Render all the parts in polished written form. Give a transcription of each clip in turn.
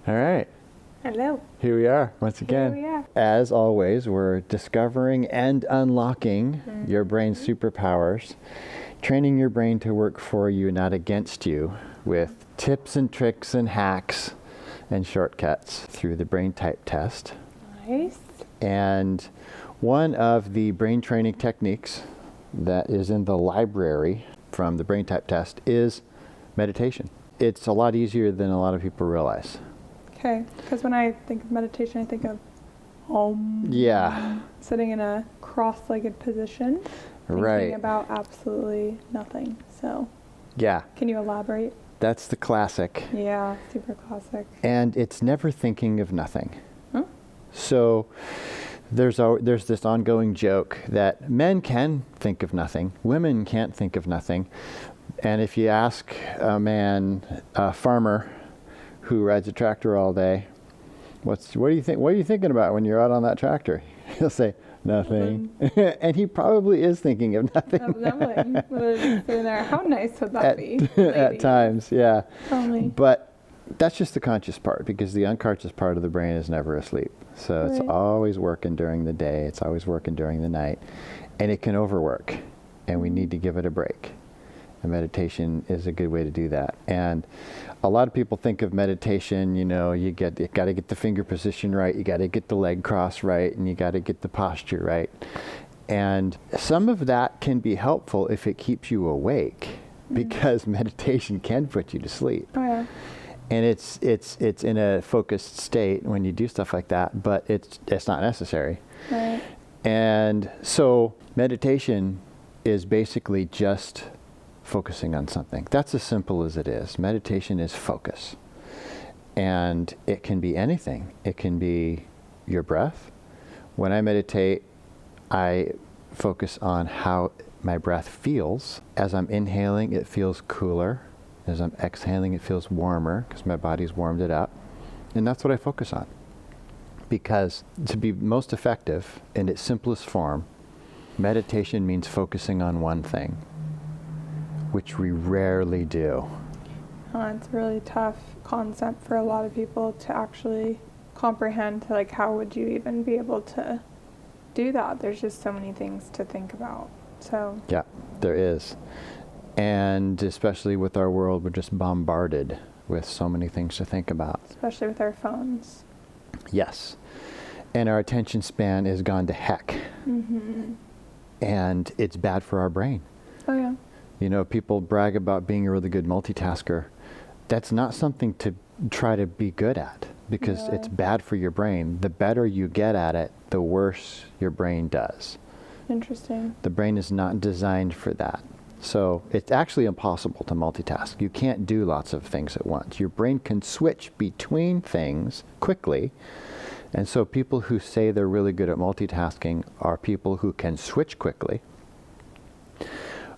All right. Hello. Here we are once again. Here we are. As always, we're discovering and unlocking your brain's superpowers, training your brain to work for you, not against you, with tips and tricks and hacks and shortcuts through the brain type test. Nice. And one of the brain training techniques that is in the library from the brain type test is meditation. It's a lot easier than a lot of people realize. Okay, because when I think of meditation, I think of Yeah. sitting in a cross-legged position, Right. thinking about absolutely nothing. So, Yeah. can you elaborate? That's the classic. Yeah, super classic. And it's never thinking of nothing. Huh? So there's this ongoing joke that men can think of nothing, women can't think of nothing. And if you ask a man, a farmer who rides a tractor all day, what are you thinking about when you're out on that tractor? He'll say, nothing. And he probably is thinking of nothing. Sitting there. How nice would that be? At times, yeah. Tell me. But that's just the conscious part, because the unconscious part of the brain is never asleep. So it's Right. always working during the day. It's always working during the night. And it can overwork. And we need to give it a break. And meditation is a good way to do that. And a lot of people think of meditation, you got to get the finger position right, you got to get the leg cross right, and you got to get the posture right. And some of that can be helpful if it keeps you awake, because meditation can put you to sleep. Oh, yeah. And it's in a focused state when you do stuff like that, but it's not necessary. Right. And so meditation is basically just focusing on something. That's as simple as it is. Meditation is focus. And it can be anything. It can be your breath. When I meditate, I focus on how my breath feels. As I'm inhaling, it feels cooler. As I'm exhaling, it feels warmer, because my body's warmed it up. And that's what I focus on. Because to be most effective in its simplest form, meditation means focusing on one thing, which we rarely do. It's a really tough concept for a lot of people to actually comprehend. Like, how would you even be able to do that? There's just so many things to think about. So Yeah, there is. And especially with our world, we're just bombarded with so many things to think about. especially with our phones. Yes. And our attention span is gone to heck. Mm-hmm. And it's bad for our brain. Oh, yeah. People brag about being a really good multitasker. That's not something to try to be good at, because Really? it's bad for your brain. The better you get at it, the worse your brain does. Interesting. The brain is not designed for that. So it's actually impossible to multitask. You can't do lots of things at once. Your brain can switch between things quickly. And so people who say they're really good at multitasking are people who can switch quickly.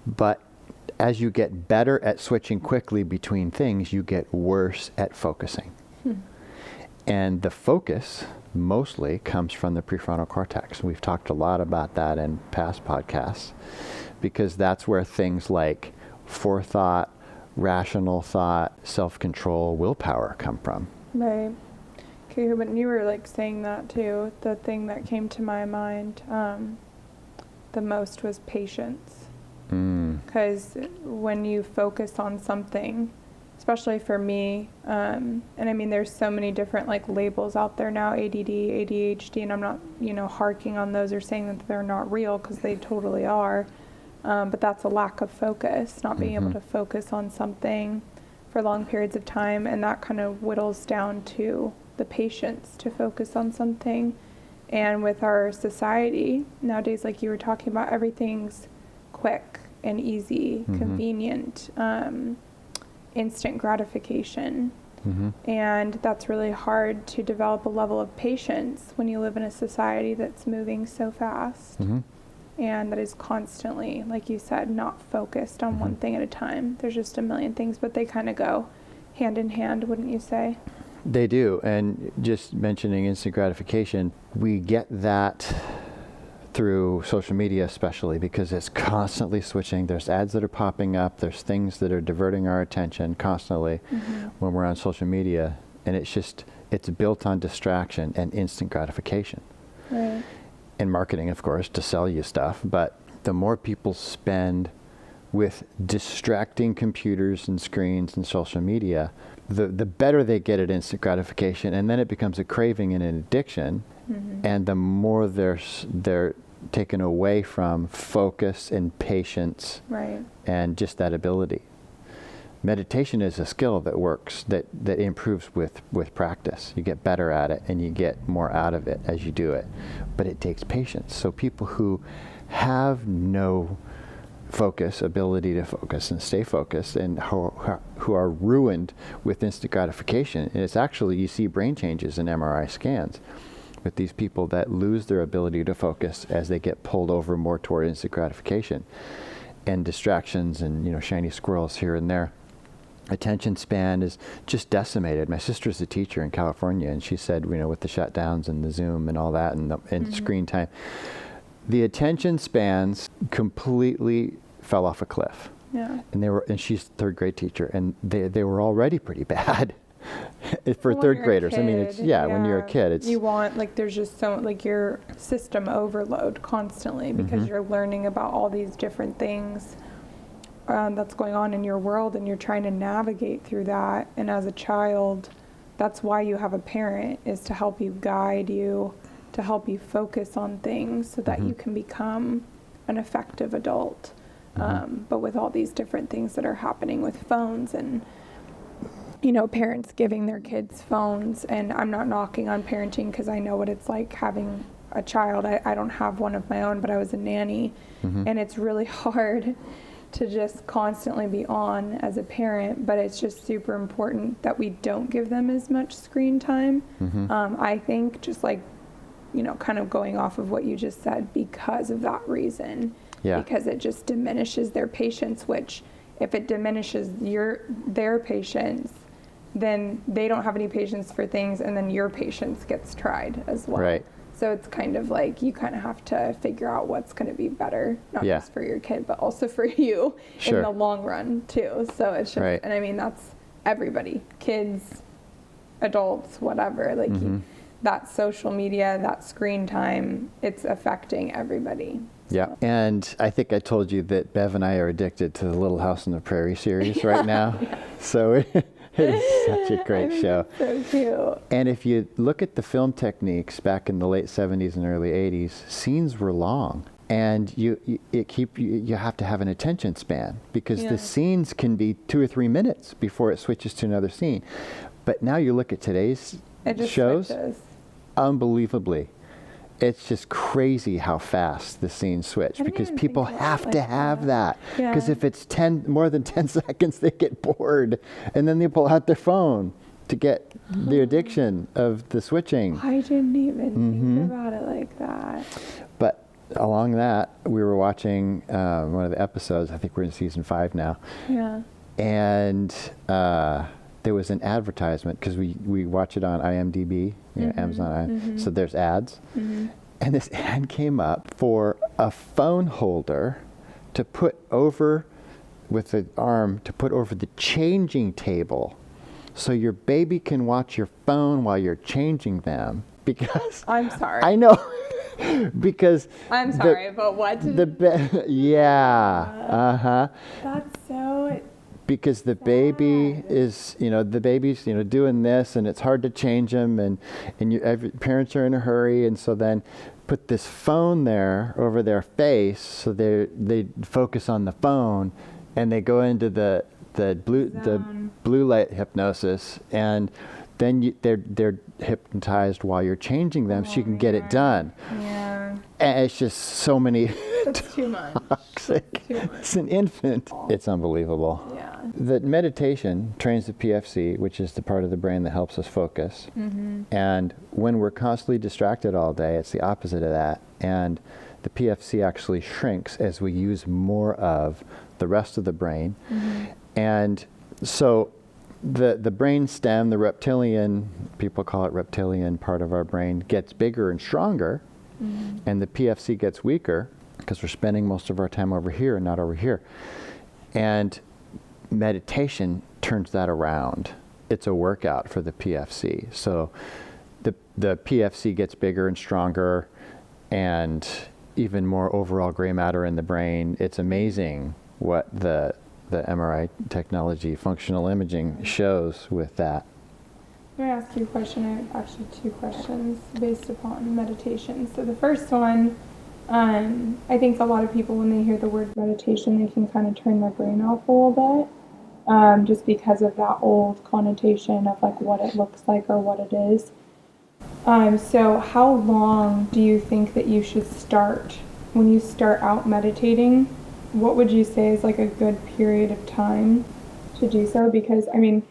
But as you get better at switching quickly between things, you get worse at focusing. And the focus mostly comes from the prefrontal cortex. We've talked a lot about that in past podcasts, because that's where things like forethought, rational thought, self-control, willpower come from. Right. Okay, when you were saying that too, the thing that came to my mind the most was patience. Because when you focus on something, especially for me, and I mean, there's so many different labels out there now, ADD, ADHD, and I'm not, harking on those or saying that they're not real, because they totally are. But that's a lack of focus, not being able to focus on something for long periods of time, and that kind of whittles down to the patience to focus on something. And with our society nowadays, like you were talking about, everything's quick and easy, convenient, instant gratification. And that's really hard to develop a level of patience when you live in a society that's moving so fast and that is constantly, like you said, not focused on one thing at a time. There's just a million things, but they kind of go hand in hand, wouldn't you say? They do. And just mentioning instant gratification, we get that through social media especially, because it's constantly switching. There's ads that are popping up. There's things that are diverting our attention constantly when we're on social media. And it's built on distraction and instant gratification. Right. And marketing, of course, to sell you stuff. But the more people spend with distracting computers and screens and social media, the better they get at instant gratification, and then it becomes a craving and an addiction, and the more they're taken away from focus and patience, Right. and just that ability. Meditation is a skill that works, that improves with practice. You get better at it, and you get more out of it as you do it. But it takes patience. So people who have no ability to focus and stay focused, and who are ruined with instant gratification. And it's actually, you see brain changes in MRI scans with these people that lose their ability to focus as they get pulled over more toward instant gratification and distractions and, shiny squirrels here and there. Attention span is just decimated. My sister's a teacher in California, and she said, with the shutdowns and the Zoom and all that and screen time, the attention spans completely fell off a cliff. Yeah. And she's a third grade teacher, and they were already pretty bad for Well, third when you're a graders. I mean, kid, when you're a kid, it's you want, there's just so your system overload constantly because you're learning about all these different things that's going on in your world, and you're trying to navigate through that. And as a child, that's why you have a parent, is to help you, guide you, to help you focus on things so that you can become an effective adult. But with all these different things that are happening with phones and, parents giving their kids phones, and I'm not knocking on parenting because I know what it's like having a child. I don't have one of my own, but I was a nanny, and it's really hard to just constantly be on as a parent, but it's just super important that we don't give them as much screen time. I think just kind of going off of what you just said, because of that reason, because it just diminishes their patience, which if it diminishes their patience, then they don't have any patience for things, and then your patience gets tried as well. Right. So it's kind of like you kind of have to figure out what's going to be better, not just for your kid, but also for you in the long run too. So it's just, and I mean, that's everybody, kids, adults, whatever, that social media, that screen time, it's affecting everybody. Yeah. So. And I think I told you that Bev and I are addicted to the Little House on the Prairie series right now. So it is such a great show. So cute. And if you look at the film techniques back in the late 70s and early 80s, scenes were long. And you have to have an attention span, because the scenes can be 2 or 3 minutes before it switches to another scene. But now you look at today's shows, switches. Unbelievably. It's just crazy how fast the scenes switch, because people have to have that. Because if it's more than 10 seconds, they get bored, and then they pull out their phone to get the addiction of the switching. I didn't even think about it like that. But along that, we were watching one of the episodes. I think we're in season 5 now. Yeah. And there was an advertisement, because we watch it on IMDb, Amazon. So there's ads. And this ad came up for a phone holder to put over, with the arm, to put over the changing table, so your baby can watch your phone while you're changing them. Because I'm sorry. I know. Because I'm sorry, but what? That's so. Because the baby is, the baby's, doing this, and it's hard to change them, and parents are in a hurry, and so then put this phone there over their face, so they focus on the phone, and they go into the blue light hypnosis, and then they're hypnotized while you're changing them, so you can get it done. Yeah. And it's just so many. That's too much. Toxic. It's an infant. It's unbelievable. Yeah. The meditation trains the PFC, which is the part of the brain that helps us focus. And when we're constantly distracted all day, it's the opposite of that. And the PFC actually shrinks as we use more of the rest of the brain. And so the brain stem, the reptilian, people call it reptilian part of our brain, gets bigger and stronger, and the PFC gets weaker, because we're spending most of our time over here and not over here. And meditation turns that around. it's a workout for the PFC. So the PFC gets bigger and stronger, and even more overall gray matter in the brain. It's amazing what the MRI technology, functional imaging, shows with that. I'm going to ask you a question. I have actually two questions based upon meditation. So the first one, I think a lot of people, when they hear the word meditation, they can kind of turn their brain off a little bit, just because of that old connotation of like what it looks like or what it is. So how long do you think that you should start when you start out meditating? What would you say is like a good period of time to do so? Because, I mean,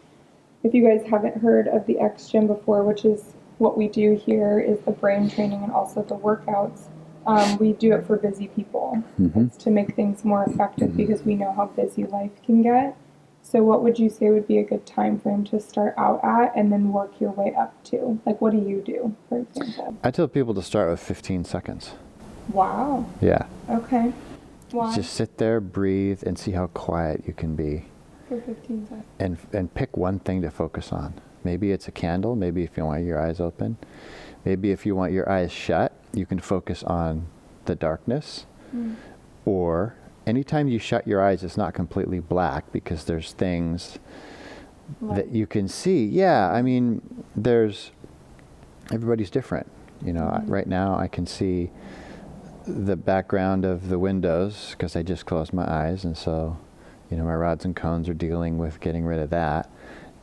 if you guys haven't heard of the xgym before, which is what we do here, is the brain training and also the workouts. We do it for busy people. It's to make things more effective because we know how busy life can get. So what would you say would be a good time frame to start out at and then work your way up to? Like, what do you do, for example? I tell people to start with 15 seconds. Wow. Yeah. Okay. Why? Just sit there, breathe, and see how quiet you can be. For 15 seconds. And pick one thing to focus on. Maybe it's a candle. Maybe if you want your eyes open. Maybe if you want your eyes shut, you can focus on the darkness. Or anytime you shut your eyes, it's not completely black because there's things that you can see. Yeah, I mean, everybody's different. You know, right now I can see the background of the windows because I just closed my eyes, and so, you know, my rods and cones are dealing with getting rid of that.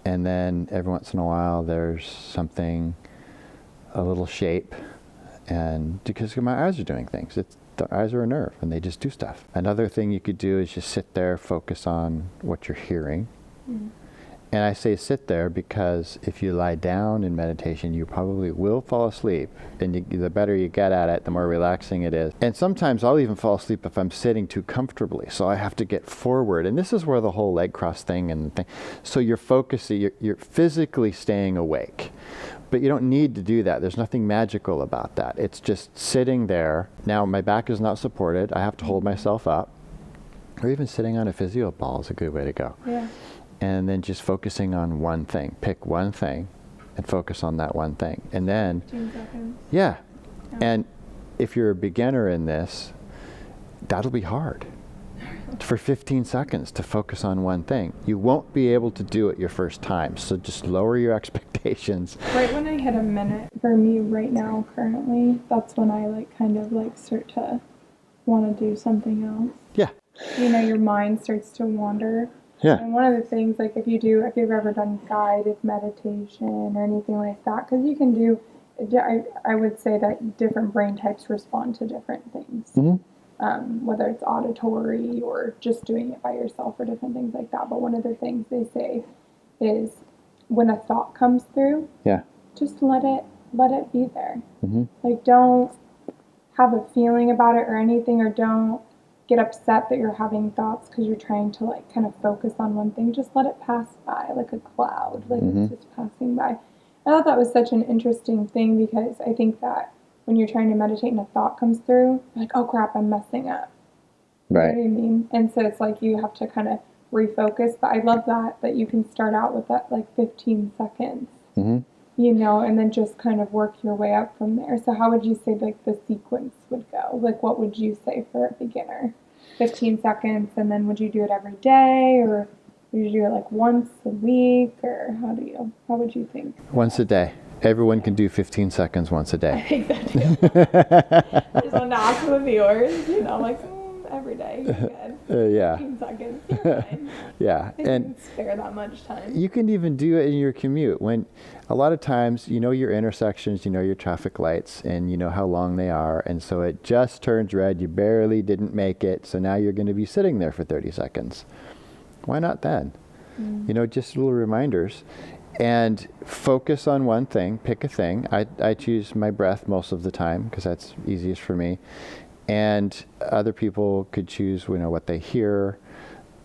And then every once in a while there's something, a little shape, and because my eyes are doing things. The eyes are a nerve and they just do stuff. Another thing you could do is just sit there, focus on what you're hearing. And I say sit there because if you lie down in meditation, you probably will fall asleep. And the better you get at it, the more relaxing it is. And sometimes I'll even fall asleep if I'm sitting too comfortably. So I have to get forward. And this is where the whole leg cross thing and thing. So you're focusing, you're physically staying awake. But you don't need to do that. There's nothing magical about that. It's just sitting there. Now my back is not supported. I have to hold myself up. Or even sitting on a physio ball is a good way to go. Yeah. And then just focusing on one thing. Pick one thing and focus on that one thing. And then, 15 seconds. yeah. And if you're a beginner in this, that'll be hard. For 15 seconds to focus on one thing. You won't be able to do it your first time. So just lower your expectations. Right when I hit a minute, for me right now, currently, that's when I like kind of like start to want to do something else. Yeah. You know, your mind starts to wander. Yeah. And one of the things, like if you've ever done guided meditation or anything like that, because you can do, I would say that different brain types respond to different things. Whether it's auditory or just doing it by yourself or different things like that. But one of the things they say is when a thought comes through, just let it be there. Like, don't have a feeling about it or anything, or don't get upset that you're having thoughts because you're trying to like kind of focus on one thing. Just let it pass by like a cloud, like it's just passing by. I thought that was such an interesting thing because I think that when you're trying to meditate and a thought comes through, you're like, oh crap, I'm messing up. Right. You know what I mean? And so it's like you have to kind of refocus. But I love that you can start out with that like 15 seconds, you know, and then just kind of work your way up from there. So how would you say like the sequence would go? Like what would you say for a beginner? 15 seconds, and then would you do it every day, or would you do it like once a week, or how would you think? Once a day. Everyone can do 15 seconds once a I day. think that too. I just want to ask the viewers, you know, like every day. You're good. Yeah. 15 seconds. You're fine. Yeah. I And can spare that much time. you can even do it in your commute. When a lot of times, you know your intersections, you know your traffic lights, and you know how long they are. And so it just turns red. You barely didn't make it. So now you're going to be sitting there for 30 seconds. Why not then? You know, just little reminders. And focus on one thing. Pick a thing. I choose my breath most of the time because that's easiest for me. And other people could choose, you know, what they hear.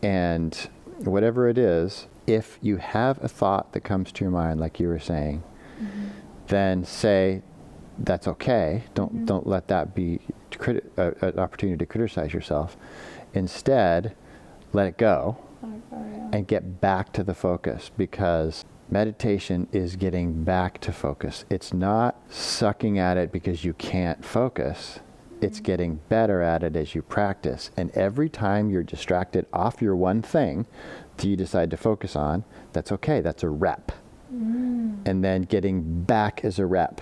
And whatever it is, if you have a thought that comes to your mind, like you were saying, then say, that's okay. Don't let that be an opportunity to criticize yourself. Instead, let it go and get back to the focus, because Meditation is getting back to focus. It's not sucking at it because you can't focus. It's getting better at it as you practice. And every time you're distracted off your one thing that you decide to focus on, that's okay. That's a rep. And then getting back is a rep.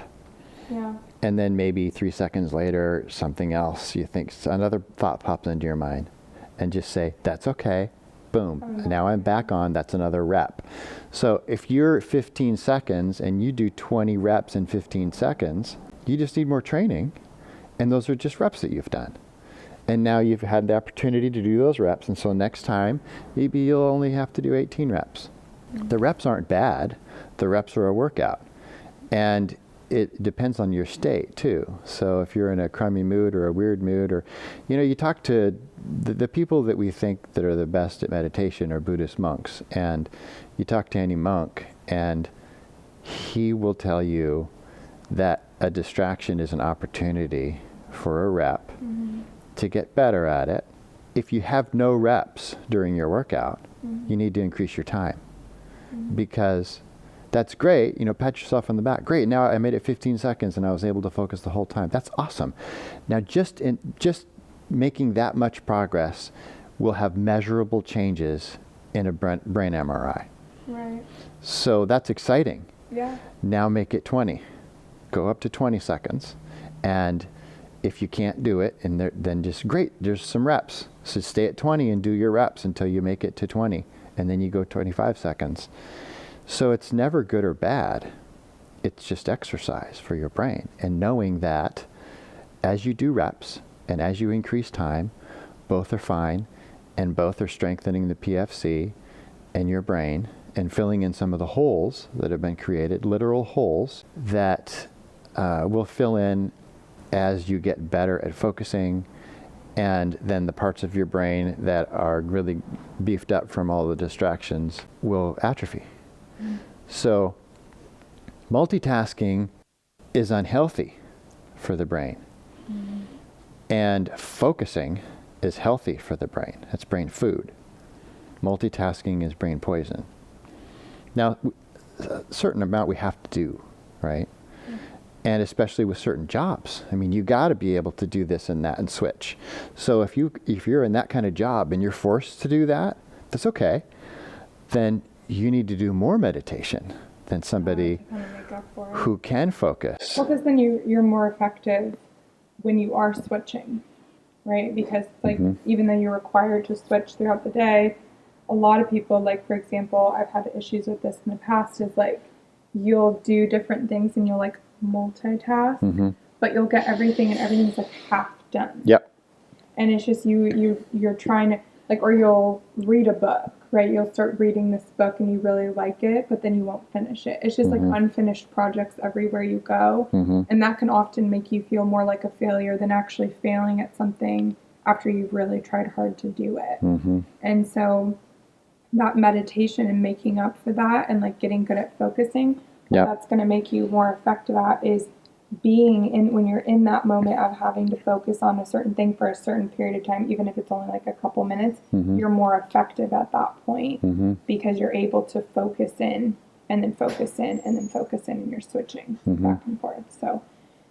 Yeah. And then maybe 3 seconds later, something else, you think, another thought pops into your mind. And just say, that's okay. Boom. And now I'm back on. That's another rep. So if you're 15 seconds and you do 20 reps in 15 seconds, you just need more training. And those are just reps that you've done. And now you've had the opportunity to do those reps. And so next time, maybe you'll only have to do 18 reps. The reps aren't bad. The reps are a workout. And it depends on your state too. So if you're in a crummy mood or a weird mood, or, you talk to the people that we think that are the best at meditation are Buddhist monks. And you talk to any monk and he will tell you that a distraction is an opportunity for a rep to get better at it. If you have no reps during your workout, you need to increase your time. Because that's great, pat yourself on the back. Great, now I made it 15 seconds and I was able to focus the whole time. That's awesome. Now just making that much progress will have measurable changes in a brain MRI. Right. So that's exciting. Yeah. Now make it 20. Go up to 20 seconds. And if you can't do it, then just great, there's some reps. So stay at 20 and do your reps until you make it to 20. And then you go 25 seconds. So it's never good or bad. It's just exercise for your brain. And knowing that as you do reps and as you increase time, both are fine and both are strengthening the PFC and your brain and filling in some of the holes that have been created, literal holes that will fill in as you get better at focusing, and then the parts of your brain that are really beefed up from all the distractions will atrophy. So multitasking is unhealthy for the brain. And focusing is healthy for the brain. It's brain food. Multitasking is brain poison. Now, a certain amount we have to do, right? And especially with certain jobs. I mean, you got to be able to do this and that and switch. So if you're in that kind of job and you're forced to do that, that's okay. Then you need to do more meditation than somebody who can focus. Well, because then you're more effective when you are switching, right? Because even though you're required to switch throughout the day, a lot of people, like for example, I've had issues with this in the past, is like you'll do different things and you'll like multitask, but you'll get everything and everything's like half done. Yep. And it's just you're trying to or you'll read a book, right? You'll start reading this book and you really like it, but then you won't finish it. It's just like unfinished projects everywhere you go. And that can often make you feel more like a failure than actually failing at something after you've really tried hard to do it. And so that meditation and making up for that and like getting good at focusing, that's going to make you more effective at is being in, when you're in that moment of having to focus on a certain thing for a certain period of time, even if it's only like a couple minutes, you're more effective at that point because you're able to focus in and then focus in and then focus in, and you're switching back and forth. So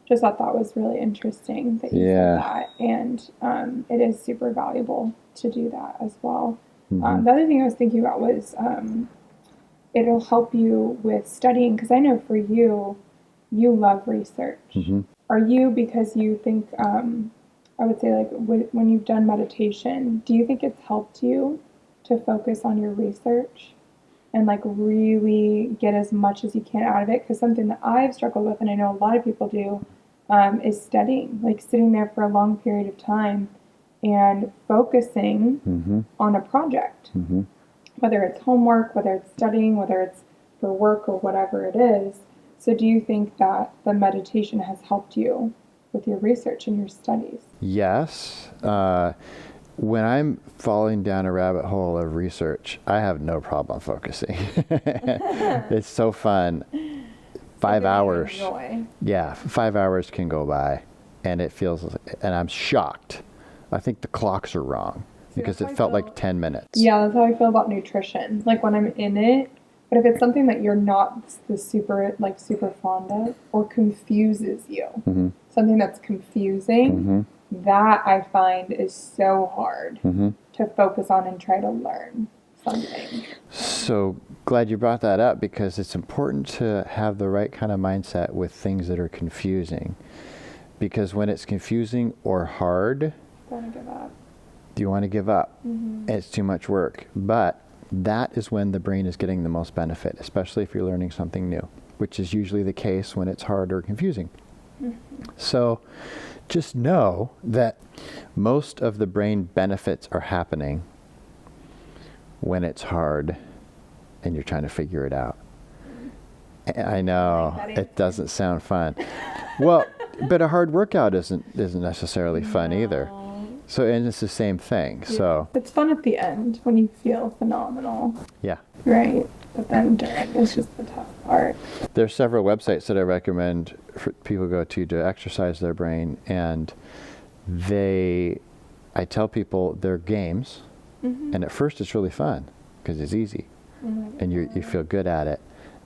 just thought that was really interesting that you said that, and it is super valuable to do that as well. The other thing I was thinking about was it'll help you with studying, because I know for you, you love research. Are you, because you think, I would say like when you've done meditation, do you think it's helped you to focus on your research and like really get as much as you can out of it? Because something that I've struggled with, and I know a lot of people do, is studying, like sitting there for a long period of time and focusing on a project, whether it's homework, whether it's studying, whether it's for work or whatever it is. So do you think that the meditation has helped you with your research and your studies? Yes. When I'm falling down a rabbit hole of research, I have no problem focusing. It's so fun. 5 hours. Yeah, 5 hours can go by, and it feels, and I'm shocked. I think the clocks are wrong because it felt like 10 minutes. Yeah, that's how I feel about nutrition. Like when I'm in it, But if it's something that you're not the super fond of or confuses you, Mm-hmm. something that's confusing, Mm-hmm. that I find is so hard Mm-hmm. to focus on and try to learn something. So glad you brought that up, because it's important to have the right kind of mindset with things that are confusing. Because when it's confusing or hard, Don't give up. you want to give up. Mm-hmm. It's too much work. But that is when the brain is getting the most benefit, especially if you're learning something new, which is usually the case when it's hard or confusing. Mm-hmm. So just know that most of the brain benefits are happening when it's hard and you're trying to figure it out. I know, it doesn't sound fun. Well, but a hard workout isn't necessarily fun either. So, and it's the same thing. Yeah. So it's fun at the end when you feel phenomenal. yeah. Right. But then during is just the tough part. There's several websites that I recommend for people go to exercise their brain, and I tell people they're games, and at first it's really fun because it's easy, and you feel good at it,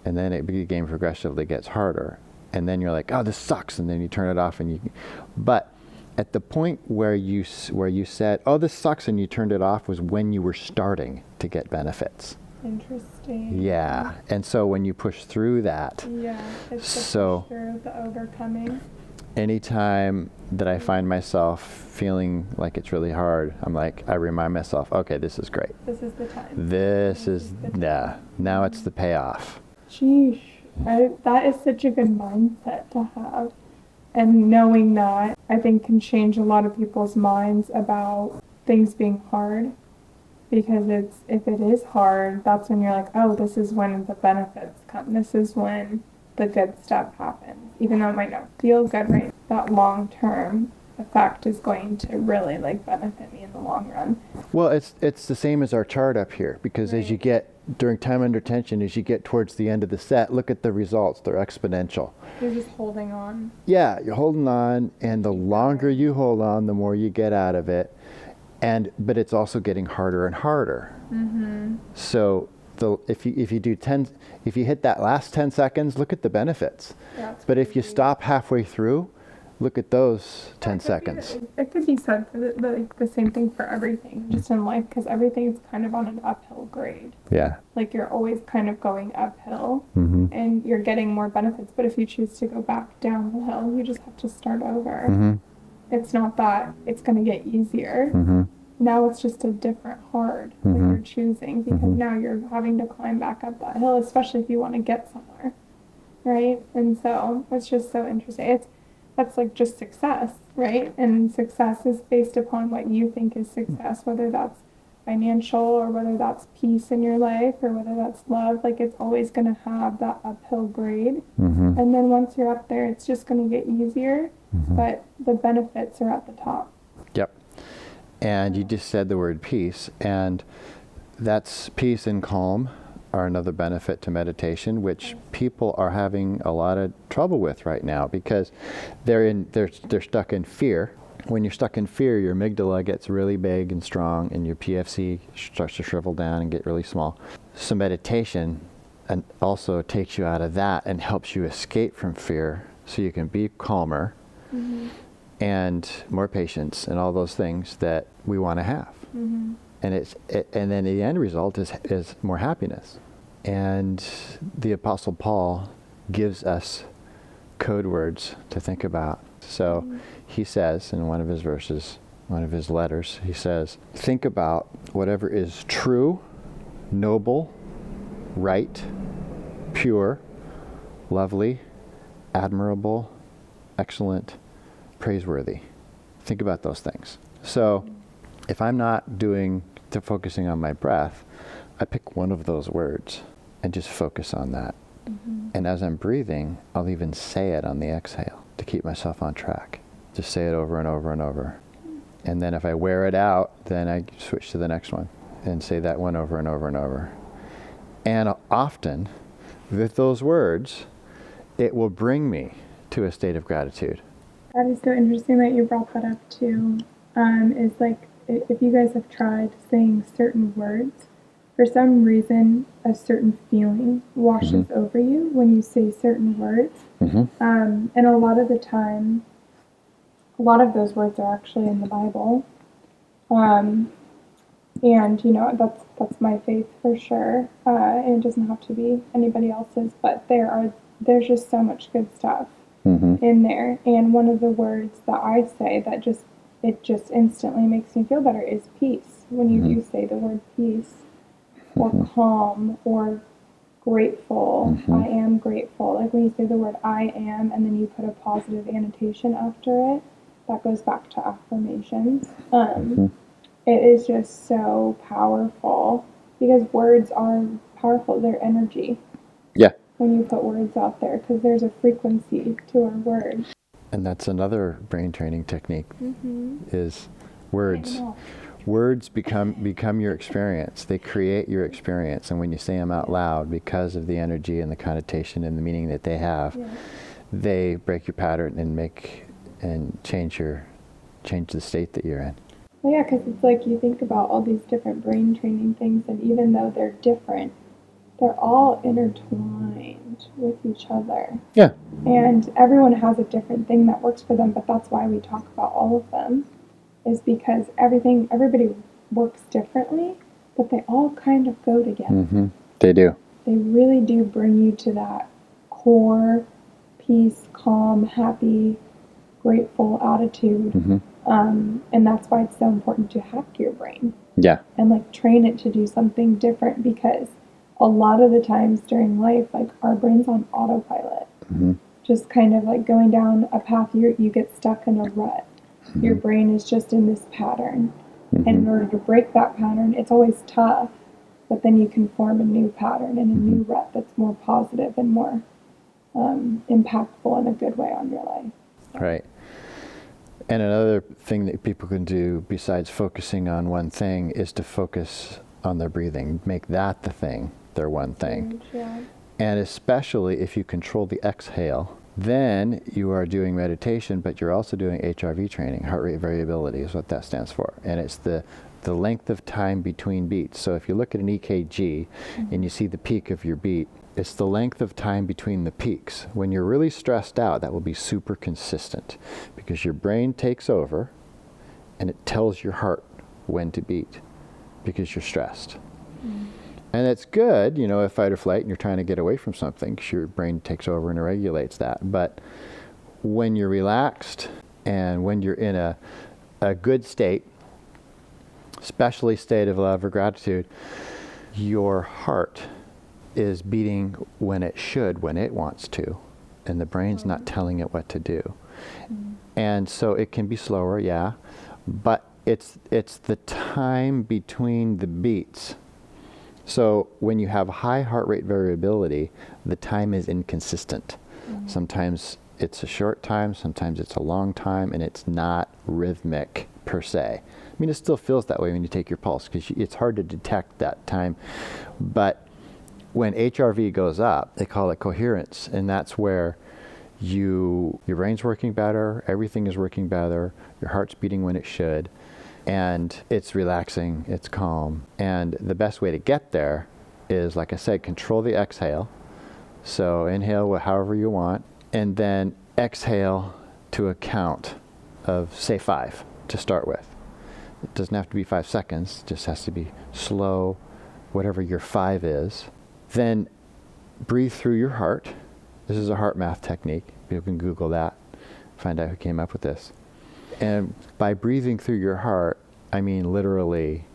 and then the game progressively gets harder, and then you're like, oh, this sucks, and then you turn it off, but at the point where you said, oh, this sucks, and you turned it off was when you were starting to get benefits. Interesting. Yeah, and so when you push through that, yeah, it's the so push through, the overcoming. anytime that I find myself feeling like it's really hard, I remind myself, okay, this is great. This is the time. Now it's the payoff. Sheesh. That is such a good mindset to have. And knowing that, I think, can change a lot of people's minds about things being hard. Because if it is hard, that's when you're like, oh, this is when the benefits come. This is when the good stuff happens. Even though it might not feel good, right? That long-term effect is going to really benefit me in the long run. Well, it's the same as our chart up here, because as you get, during time under tension, as you get towards the end of the set, look at the results. They're exponential. You're just holding on. Yeah, you're holding on, and the longer you hold on, the more you get out of it. But it's also getting harder and harder. Mm-hmm. So if you hit that last 10 seconds, look at the benefits. But if you stop halfway through, look at those 10 seconds. It could be said for the same thing for everything, just in life, because everything is kind of on an uphill grade. Yeah. You're always kind of going uphill, Mm-hmm. and you're getting more benefits. But if you choose to go back down the hill, you just have to start over. Mm-hmm. It's not that it's going to get easier. Mm-hmm. Now it's just a different hard that you're choosing, because now you're having to climb back up that hill, especially if you want to get somewhere, right? And so it's just so interesting. That's just success, right? And success is based upon what you think is success, whether that's financial or whether that's peace in your life or whether that's love. It's always going to have that uphill grade. Mm-hmm. And then once you're up there, it's just going to get easier, but the benefits are at the top. Yep. And you just said the word peace, and that's peace and calm are another benefit to meditation, which people are having a lot of trouble with right now, because they're stuck in fear. When you're stuck in fear, your amygdala gets really big and strong, and your PFC starts to shrivel down and get really small. So meditation also takes you out of that and helps you escape from fear, so you can be calmer. Mm-hmm. And more patience and all those things that we want to have. Mm-hmm. And then the end result is more happiness. And the Apostle Paul gives us code words to think about. So he says in one of his verses, one of his letters, he says, think about whatever is true, noble, right, pure, lovely, admirable, excellent, praiseworthy. Think about those things. So if I'm not focusing on my breath, I pick one of those words and just focus on that. Mm-hmm. And as I'm breathing, I'll even say it on the exhale to keep myself on track. Just say it over and over and over. And then if I wear it out, then I switch to the next one and say that one over and over and over. And often, with those words, it will bring me to a state of gratitude. That is so interesting that you brought that up too. Is if you guys have tried saying certain words, for some reason, a certain feeling washes Mm-hmm. over you when you say certain words. Mm-hmm. And a lot of the time, a lot of those words are actually in the Bible. And that's my faith for sure. And it doesn't have to be anybody else's, but there's just so much good stuff Mm-hmm. in there. And one of the words that I say that just instantly makes me feel better is peace. When you do say the word peace, or calm, or grateful, I am grateful. Like when you say the word I am and then you put a positive annotation after it, that goes back to affirmations. It is just so powerful because words are powerful. They're energy Yeah. when you put words out there because there's a frequency to our words. And that's another brain training technique is words. I know. Words become your experience. They create your experience. And when you say them out loud, because of the energy and the connotation and the meaning that they have, they break your pattern and change the state that you're in. Well, yeah, because it's like you think about all these different brain training things, and even though they're different, they're all intertwined with each other. Yeah. And everyone has a different thing that works for them, but that's why we talk about all of them, is because everybody works differently, but they all kind of go together. Mm-hmm. They do. They really do bring you to that core peace, calm, happy, grateful attitude. And that's why it's so important to hack your brain Yeah. and like train it to do something different, because a lot of the times during life, like our brain's on autopilot, just kind of like going down a path. You get stuck in a rut. Your brain is just in this pattern. And in order to break that pattern, it's always tough, but then you can form a new pattern and a new rut that's more positive and more impactful in a good way on your life. Right. And another thing that people can do besides focusing on one thing is to focus on their breathing. Make that the thing, their one thing. Yeah. And especially if you control the exhale, then you are doing meditation, but you're also doing HRV training. Heart rate variability is what that stands for. And it's the length of time between beats. So if you look at an EKG and you see the peak of your beat, it's the length of time between the peaks. When you're really stressed out, that will be super consistent because your brain takes over and it tells your heart when to beat because you're stressed. And it's good, if fight or flight and you're trying to get away from something, because your brain takes over and regulates that. But when you're relaxed and when you're in a good state, especially state of love or gratitude, your heart is beating when it should, when it wants to, and the brain's not telling it what to do. And so it can be slower, yeah, but it's the time between the beats. So when you have high heart rate variability, the time is inconsistent. Sometimes it's a short time, sometimes it's a long time, and it's not rhythmic per se. I mean, it still feels that way when you take your pulse because it's hard to detect that time. But when HRV goes up, they call it coherence, and that's where your brain's working better, everything is working better, your heart's beating when it should, and it's relaxing, it's calm. And the best way to get there is, like I said, control the exhale. So inhale however you want, and then exhale to a count of, say, 5 to start with. It doesn't have to be 5 seconds, it just has to be slow, whatever your 5 is. Then breathe through your heart. This is a heart math technique. You can Google that, find out who came up with this. And by breathing through your heart, I mean literally,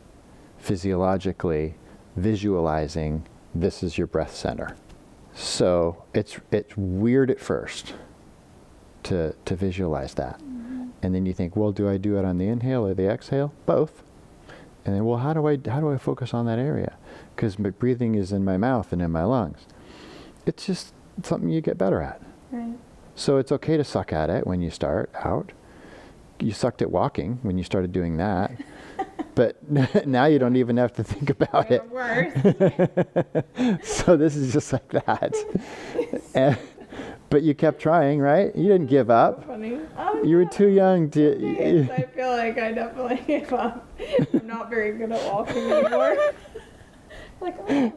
physiologically, visualizing this is your breath center. So it's weird at first to visualize that. And then you think, well, do I do it on the inhale or the exhale? Both. And then, well, how do I focus on that area? Because my breathing is in my mouth and in my lungs. It's just something you get better at. Right. So it's okay to suck at it when you start out. You sucked at walking when you started doing that. But now you don't even have to think about it. Worse. So this is just like that. But you kept trying, right? You didn't give up. Funny. You were too young to... Yes, I feel like I definitely gave up. I'm not very good at walking anymore. Like, oh,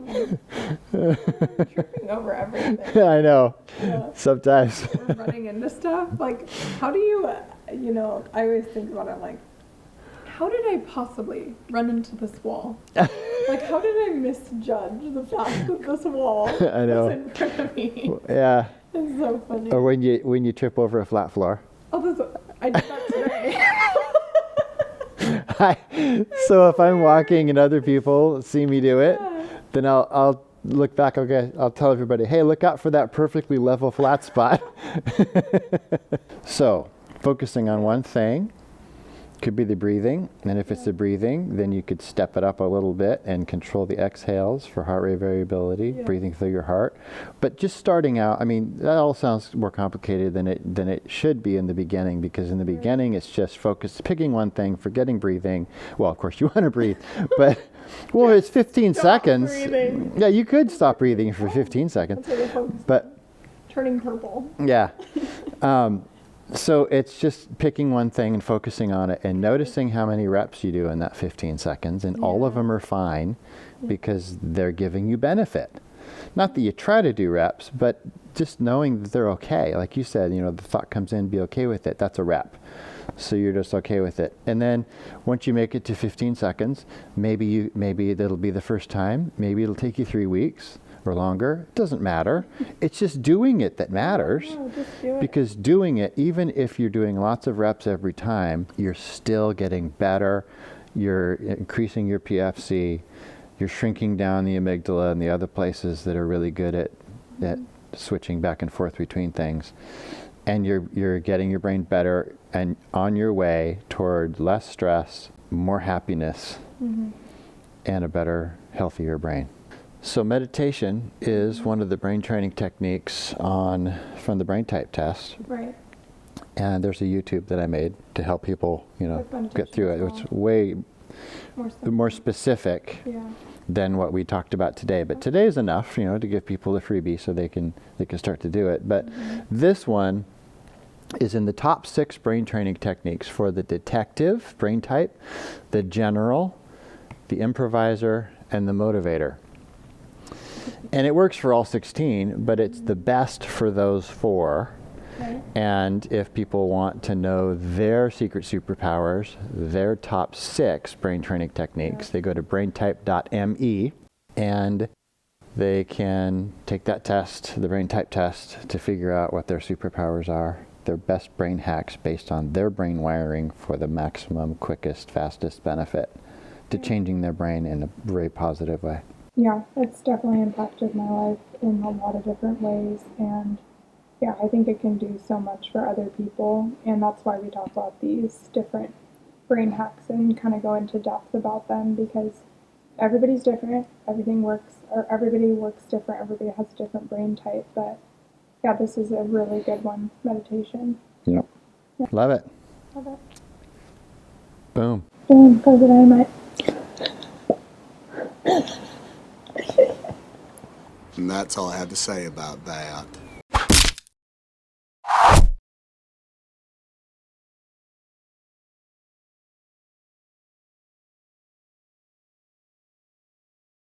I'm tripping over everything. I know. Yeah. Sometimes. We're running into stuff. Like, how do you, I always think about it like, how did I possibly run into this wall? Like, how did I misjudge the fact that this wall I know. is in front of me? Yeah. It's so funny. Or when you trip over a flat floor. Oh, I did that today. So if I'm walking and other people see me do it, Yeah. then I'll look back. Okay, I'll tell everybody, hey, look out for that perfectly level flat spot. So focusing on one thing could be the breathing, and if it's the breathing, then you could step it up a little bit and control the exhales for heart rate variability, breathing through your heart. But just starting out, I mean, that all sounds more complicated than it should be in the beginning, because in the beginning it's just picking one thing, forgetting breathing. Well, of course you want to breathe, but well, it's 15 seconds. Breathing. Yeah, you could stop breathing for 15 seconds. That's what I focused on. But Turning purple. yeah. So it's just picking one thing and focusing on it and noticing how many reps you do in that 15 seconds. And all of them are fine because they're giving you benefit. Not that you try to do reps, but just knowing that they're okay. Like you said, the thought comes in, be okay with it. That's a rep. So you're just okay with it. And then once you make it to 15 seconds, maybe that'll be the first time. Maybe it'll take you 3 weeks. Or longer, it doesn't matter. It's just doing it that matters. Oh, just do it. Because doing it, even if you're doing lots of reps every time, you're still getting better. You're increasing your PFC. You're shrinking down the amygdala and the other places that are really good at switching back and forth between things. And you're getting your brain better and on your way toward less stress, more happiness, and a better, healthier brain. So meditation is one of the brain training techniques from the brain type test. Right. And there's a YouTube that I made to help people, get through it. It's way more specific than what we talked about today. But today is enough, to give people the freebie so they can start to do it. But this one is in the top 6 brain training techniques for the detective brain type, the general, the improviser, and the motivator. And it works for all 16, but it's the best for those 4. Right. And if people want to know their secret superpowers, their top 6 brain training techniques, they go to braintype.me and they can take that test, the brain type test, to figure out what their superpowers are, their best brain hacks based on their brain wiring for the maximum, quickest, fastest benefit to changing their brain in a very positive way. Yeah, it's definitely impacted my life in a lot of different ways, and yeah, I think it can do so much for other people, and that's why we talk about these different brain hacks and kind of go into depth about them, because everybody's different, everybody works different, everybody has a different brain type, but yeah, this is a really good one, meditation. Yep. Yeah. Love it. Love it. Boom. Boom, close it dynamite. And that's all I have to say about that.